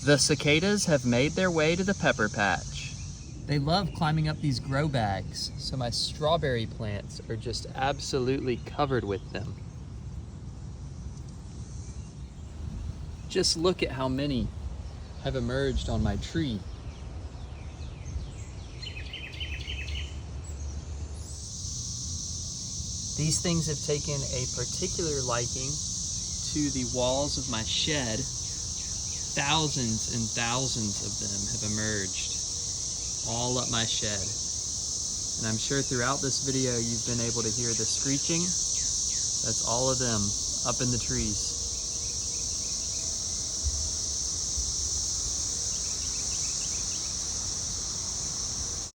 The cicadas have made their way to the pepper patch. They love climbing up these grow bags, so my strawberry plants are just absolutely covered with them. Just look at how many have emerged on my tree. These things have taken a particular liking to the walls of my shed. Thousands and thousands of them have emerged all up my shed. And I'm sure throughout this video you've been able to hear the screeching. That's all of them up in the trees.